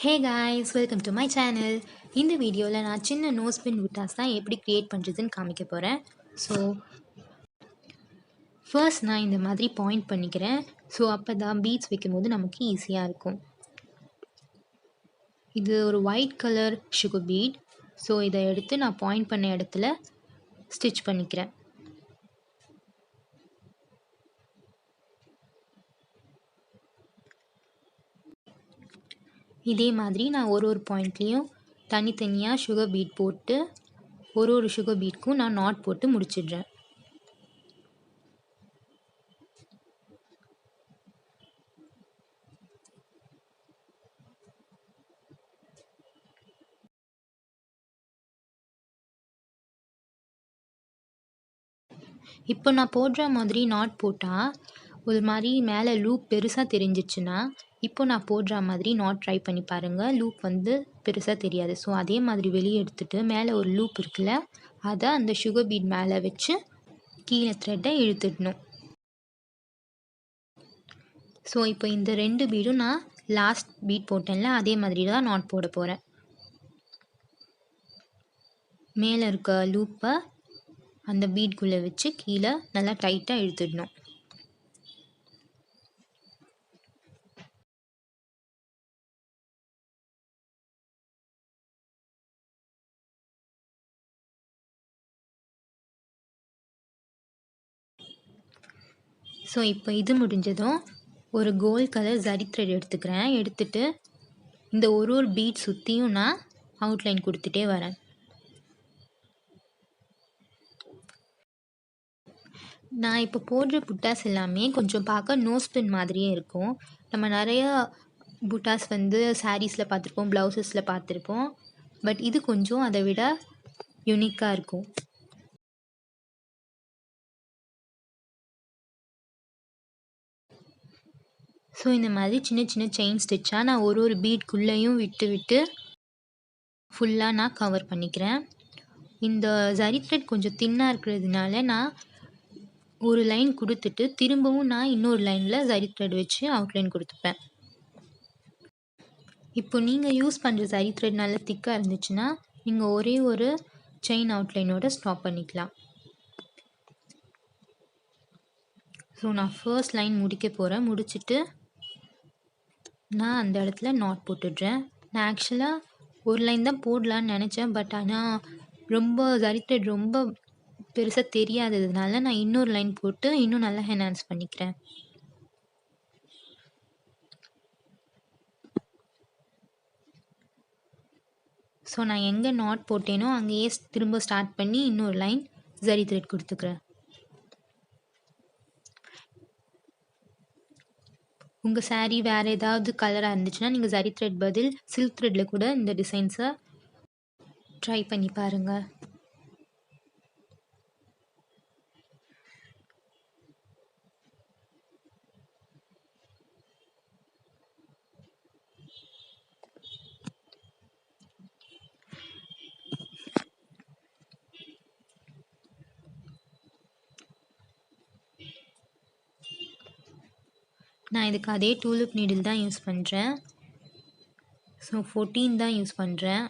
Hey guys, welcome to my channel. இந்த வீடியோவில் நான் சின்ன நோஸ் பின் புட்டாஸ் தான் எப்படி க்ரியேட் பண்ணுறதுன்னு காமிக்க போகிறேன். ஸோ ஃபர்ஸ்ட் நான் இந்த மாதிரி பாயிண்ட் பண்ணிக்கிறேன். ஸோ அப்போ தான் பீட்ஸ் வைக்கும்போது நமக்கு ஈஸியாக இருக்கும். இது ஒரு white colour sugar beat. So இதை எடுத்து நான் பாயிண்ட் பண்ண இடத்துல ஸ்டிச் பண்ணிக்கிறேன். இதே மாதிரி நான் ஒரு பாயிண்ட்லேயும் தனித்தனியாக சுகர் பீட் போட்டு ஒரு சுகர் பீட்க்கும் நான் நாட் போட்டு முடிச்சிடுறேன். இப்போ நான் போடுற மாதிரி நாட் போட்டால் ஒரு மாதிரி மேலே லூப் பெருசாக தெரிஞ்சிச்சுன்னா, இப்போ நான் போடுற மாதிரி நாட் ட்ரை பண்ணி பாருங்கள். லூப் வந்து பெருசாக தெரியாது. ஸோ அதே மாதிரி வெளியே எடுத்துகிட்டு மேலே ஒரு லூப் இருக்குல்ல, அதை அந்த சுகர் பீட் மேலே வச்சு கீழே த்ரெட்டை இழுத்துடணும். ஸோ இப்போ இந்த 2 பீடும் நான் லாஸ்ட் பீட் போட்டேன்ல, அதே மாதிரி தான் நாட் போட போகிறேன். மேலே இருக்க லூப்பை அந்த பீட்குள்ளே வச்சு கீழே நல்லா டைட்டாக இழுத்துடணும். ஸோ இப்போ இது முடிஞ்சதும் ஒரு கோல்ட் கலர் ஜரி த்ரெட் எடுத்துக்கிறேன். எடுத்துகிட்டு இந்த ஒரு பீட் சுற்றியும் நான் அவுட்லைன் கொடுத்துட்டே வரேன். நான் இப்போ போடுற புட்டாஸ் எல்லாமே கொஞ்சம் பார்க்க நோஸ் பின் மாதிரியே இருக்கும். நம்ம நிறையா புட்டாஸ் வந்து சாரீஸில் பார்த்துருப்போம், ப்ளவுசஸில் பார்த்துருப்போம். பட் இது கொஞ்சம் அதை விட யூனிக்காக இருக்கும். ஸோ இந்த மாதிரி சின்ன சின்ன செயின் ஸ்டிச்சாக நான் ஒரு பீட்குள்ளேயும் விட்டு விட்டு ஃபுல்லாக நான் கவர் பண்ணிக்கிறேன். இந்த ஜரி த்ரெட் கொஞ்சம் தின்னாக இருக்கிறதுனால நான் ஒரு லைன் கொடுத்துட்டு திரும்பவும் நான் இன்னொரு லைனில் ஜரி த்ரெட் வச்சு அவுட்லைன் கொடுத்துப்பேன். இப்போ நீங்கள் யூஸ் பண்ணுற ஜரி த்ரெட் நல்லா திக்காக இருந்துச்சுன்னா நீங்கள் ஒரே ஒரு செயின் அவுட்லைனோட ஸ்டாப் பண்ணிக்கலாம். ஸோ நான் ஃபர்ஸ்ட் லைன் முடிக்க போகிறேன். முடிச்சுட்டு நான் அந்த இடத்துல நாட் போட்டுடுறேன். நான் ஆக்சுவலாக ஒரு லைன் தான் போடலான்னு நினச்சேன். பட் ஆனால் ரொம்ப ஜரி த்ரெட் ரொம்ப பெருசாக தெரியாததுனால நான் இன்னொரு லைன் போட்டு இன்னும் நல்லா என்ஹான்ஸ் பண்ணிக்கிறேன். ஸோ நான் எங்கே நாட் போட்டேனோ அங்கேயே திரும்ப ஸ்டார்ட் பண்ணி இன்னொரு லைன் ஜரி த்ரெட் கொடுத்துக்கிறேன். உங்கள் சாரீ வேறு ஏதாவது கலராக இருந்துச்சுன்னா நீங்கள் ஜரி த்ரெட் பதில் சில்க் த்ரெட்டில் கூட இந்த டிசைன்ஸை ட்ரை பண்ணி பாருங்கள். நான் இதுக்கு அதே டூலிப் நீடில் தான் யூஸ் பண்ணுறேன். ஸோ 14 தான் யூஸ் பண்ணுறேன்.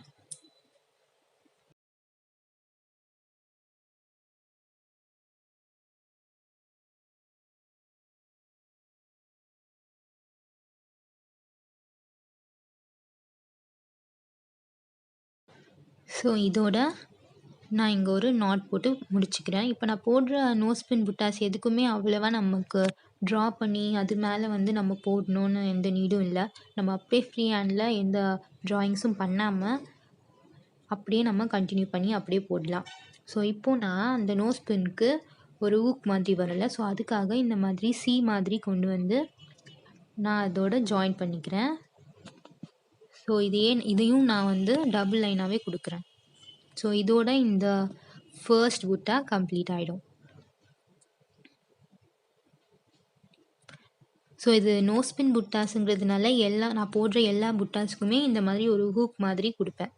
ஸோ இதோட நான் இங்கே ஒரு நாட் போட்டு முடிச்சுக்கிறேன். இப்போ நான் போடுற நோஸ் பின் புட்டாஸ் எதுக்குமே அவ்வளோவா நமக்கு ட்ரா பண்ணி அது மேலே வந்து நம்ம போடணுன்னு எந்த நீடும் இல்லை. நம்ம அப்படியே ஃப்ரீ ஹேண்டில் எந்த ட்ராயிங்ஸும் பண்ணாமல் அப்படியே நம்ம கண்டினியூ பண்ணி அப்படியே போடலாம். ஸோ இப்போது நான் அந்த நோஸ் பின்னுக்கு ஒரு ஊக் மாதிரி வரல. ஸோ அதுக்காக இந்த மாதிரி சி மாதிரி கொண்டு வந்து நான் அதோட ஜாயின் பண்ணிக்கிறேன். ஸோ இதையும் நான் வந்து டபுள் லைனாகவே கொடுக்குறேன். ஸோ இதோட இந்த ஃபர்ஸ்ட் புட்டா கம்ப்ளீட் ஆகிடும். ஸோ இது நோஸ்பின் புட்டாஸுங்கிறதுனால நான் போடுற எல்லா புட்டாஸுக்குமே இந்த மாதிரி ஒரு ஹூக் மாதிரி கொடுப்பேன்.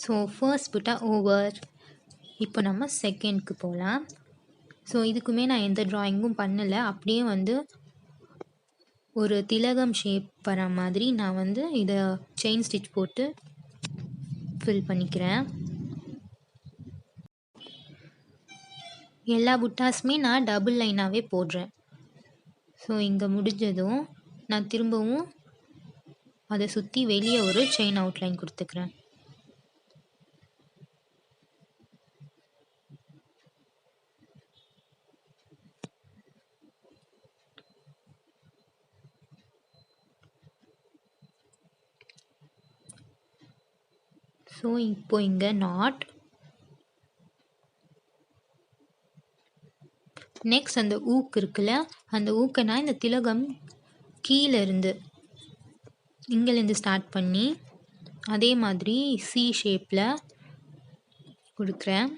ஸோ ஃபர்ஸ்ட் புட்டா ஓவர். இப்போ நம்ம செகண்ட்க்கு போகலாம். ஸோ இதுக்குமே நான் எந்த ட்ராயிங்கும் பண்ணலை. அப்படியே வந்து ஒரு திலகம் ஷேப் வர மாதிரி நான் வந்து இதை செயின் ஸ்டிச் போட்டு ஃபில் பண்ணிக்கிறேன். எல்லா புட்டாஸுமே நான் டபுள் லைனாகவே போடுறேன். ஸோ இங்கே முடிஞ்சதும் நான் திரும்பவும் அதை சுற்றி வெளியே ஒரு செயின் அவுட்லைன் கொடுத்துக்கிறேன். ஸோ இப்போ இங்கே நாட், நெக்ஸ்ட் அந்த ஊக்கு இருக்குல்ல, அந்த ஊக்கை நான் இந்த திலகம் கீழே இருந்து இங்கேருந்து ஸ்டார்ட் பண்ணி அதே மாதிரி சி ஷேப்பில் கொடுக்குறேன்.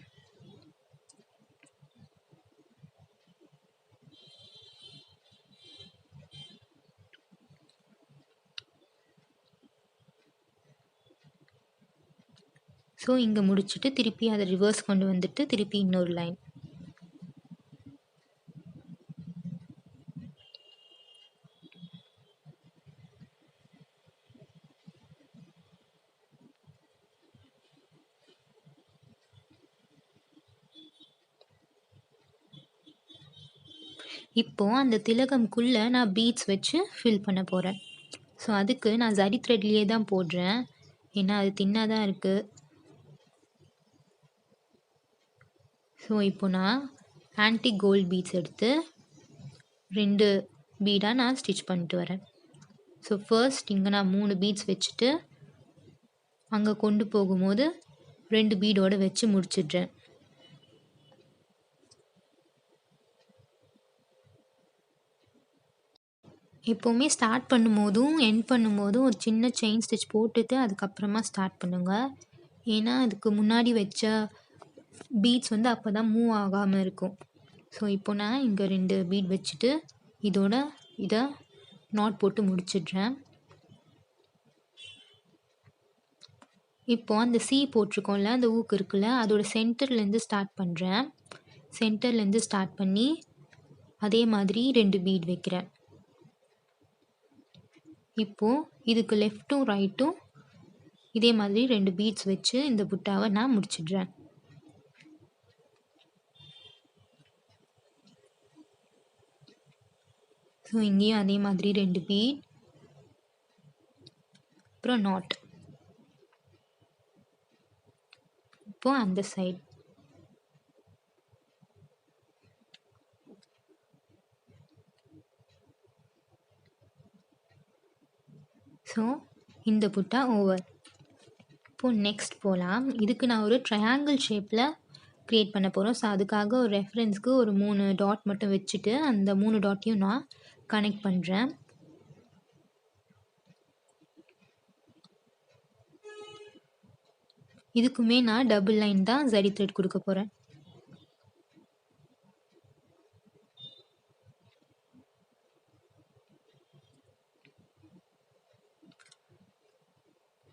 ஸோ இங்கே முடிச்சுட்டு திருப்பி அதை ரிவர்ஸ் கொண்டு வந்துட்டு திருப்பி இன்னொரு லைன். இப்போது அந்த திலகம்குள்ளே நான் பீட்ஸ் வச்சு ஃபில் பண்ண போகிறேன். ஸோ அதுக்கு நான் ஜரி த்ரெட்லேயே தான் போடுறேன், ஏன்னா அது தின்னாக தான் இருக்குது. ஸோ இப்போ நான் ஆன்டி கோல்ட் பீட்ஸ் எடுத்து 2 பீடாக நான் ஸ்டிச் பண்ணிட்டு வரேன். ஸோ ஃபர்ஸ்ட் இங்கே நான் 3 பீட்ஸ் வச்சுட்டு அங்கே கொண்டு போகும்போது 2 பீடோடு வச்சு முடிச்சிடுறேன். எப்போவுமே ஸ்டார்ட் பண்ணும்போதும் எண்ட் பண்ணும்போதும் ஒரு சின்ன செயின் ஸ்டிச் போட்டுட்டு அதுக்கப்புறமா ஸ்டார்ட் பண்ணுங்கள். ஏன்னா அதுக்கு முன்னாடி வச்ச பீட்ஸ் வந்து அப்போ தான் மூவ் ஆகாமல் இருக்கும். ஸோ இப்போ நான் இங்கே 2 பீட் வச்சுட்டு இதை நாட் போட்டு முடிச்சிடுறேன். இப்போது அந்த சி போட்டிருக்கோம்ல, அந்த ஊக்கு இருக்குல்ல, அதோட சென்டர்லேருந்து ஸ்டார்ட் பண்ணுறேன். சென்டர்லேருந்து ஸ்டார்ட் பண்ணி அதே மாதிரி 2 பீட் வைக்கிறேன். இப்போது இதுக்கு லெஃப்ட்டும் ரைட்டும் இதே மாதிரி 2 பீட்ஸ் வச்சு இந்த புட்டாவை நான் முடிச்சிடுறேன். ஸோ இங்கேயும் அதே மாதிரி 2 பீட், அப்புறம் நாட். இப்போ அந்த சைடு ஸோ இந்த புட்டா ஓவர். இப்போது நெக்ஸ்ட் போகலாம். இதுக்கு நான் ஒரு ட்ரையாங்கிள் ஷேப்பில் க்ரியேட் பண்ண போகிறோம். ஸோ அதுக்காக ஒரு ரெஃபரன்ஸ்க்கு ஒரு 3 டாட் மட்டும் வச்சுட்டு அந்த 3 டாட்டையும் நான் கனெக்ட் பண்ணுறேன். இதுக்குமே நான் டபுள் லைன் தான் ஜரி த்ரெட் கொடுக்க போகிறேன்.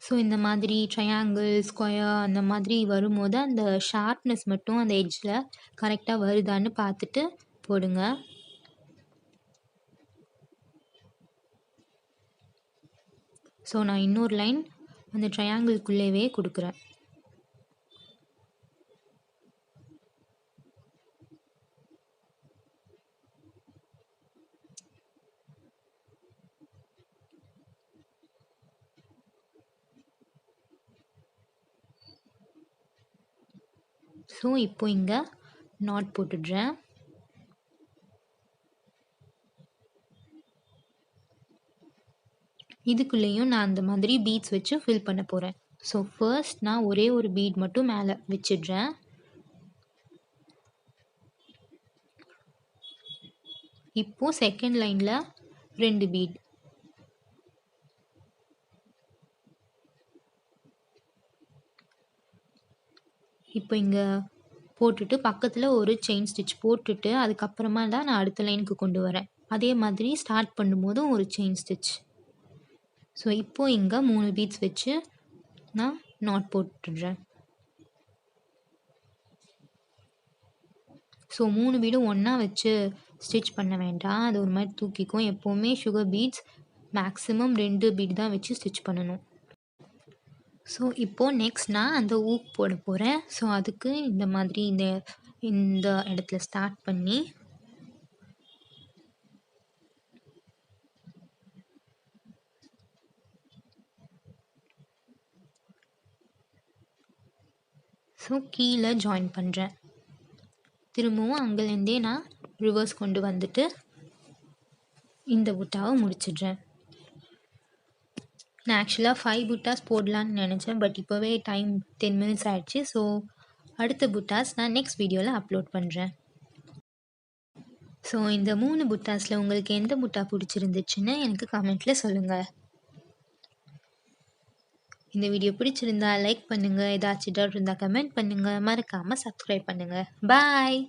ஸோ இந்த மாதிரி ட்ரையாங்கிள், ஸ்கொயர் அந்த மாதிரி வரும்போது அந்த ஷார்ப்னஸ் மட்டும் அந்த எட்ஜில் கரெக்டாக வருதான்னு பார்த்துட்டு போடுங்க. ஸோ நான் இன்னொரு லைன் அந்த ட்ரையாங்கிள்குள்ளேவே கொடுக்குறேன். ஸோ இப்போ இங்கே நாட் போட்டுடுறேன். இதுக்குள்ளேயும் நான் அந்த மாதிரி பீட்ஸ் வச்சு ஃபில் பண்ண போகிறேன். ஸோ ஃபர்ஸ்ட் நான் ஒரே ஒரு பீட் மட்டும் மேலே வச்சிடுறேன். இப்போது செகண்ட் லைனில் 2 பீட். இப்போ இங்கே போட்டுட்டு பக்கத்தில் ஒரு செயின் ஸ்டிச் போட்டுட்டு அதுக்கப்புறமா தான் நான் அடுத்த லைனுக்கு கொண்டு வரேன். அதே மாதிரி ஸ்டார்ட் பண்ணும்போதும் ஒரு செயின் ஸ்டிச். ஸோ இப்போது இங்கே 3 பீட்ஸ் வச்சு நான் நாட் போட்டுடுறேன். ஸோ 3 பீடும் ஒன்றா வச்சு ஸ்டிச் பண்ண வேண்டாம். அது ஒரு மாதிரி தூக்கிக்கும். எப்போவுமே சுகர் பீட்ஸ் மேக்ஸிமம் 2 பீட் தான் வச்சு ஸ்டிச் பண்ணணும். ஸோ இப்போது நெக்ஸ்ட் நான் அந்த ஊக் போட போகிறேன். ஸோ அதுக்கு இந்த மாதிரி இந்த இடத்துல ஸ்டார்ட் பண்ணி ஸோ கீழே ஜாயின் பண்ணுறேன். திரும்பவும் அங்கேருந்தே நான் ரிவர்ஸ் கொண்டு வந்துட்டு இந்த புட்டாவை முடிச்சிடுறேன். நான் ஆக்சுவலாக 5 புட்டாஸ் போடலான்னு நினச்சேன். பட் இப்போவே டைம் 10 மினிட்ஸ் ஆகிடுச்சு. ஸோ அடுத்த புட்டாஸ் நான் நெக்ஸ்ட் வீடியோவில் அப்லோட் பண்ணுறேன். ஸோ இந்த 3 புட்டாஸில் உங்களுக்கு எந்த புட்டா பிடிச்சிருந்துச்சுன்னு எனக்கு கமெண்ட்டில் சொல்லுங்கள். இந்த வீடியோ பிடிச்சிருந்தா லைக் பண்ணுங்கள். ஏதாச்சும் டவுட் இருந்தால் கமெண்ட் பண்ணுங்கள். மறக்காமல் சப்ஸ்கிரைப் பண்ணுங்கள். பாய்.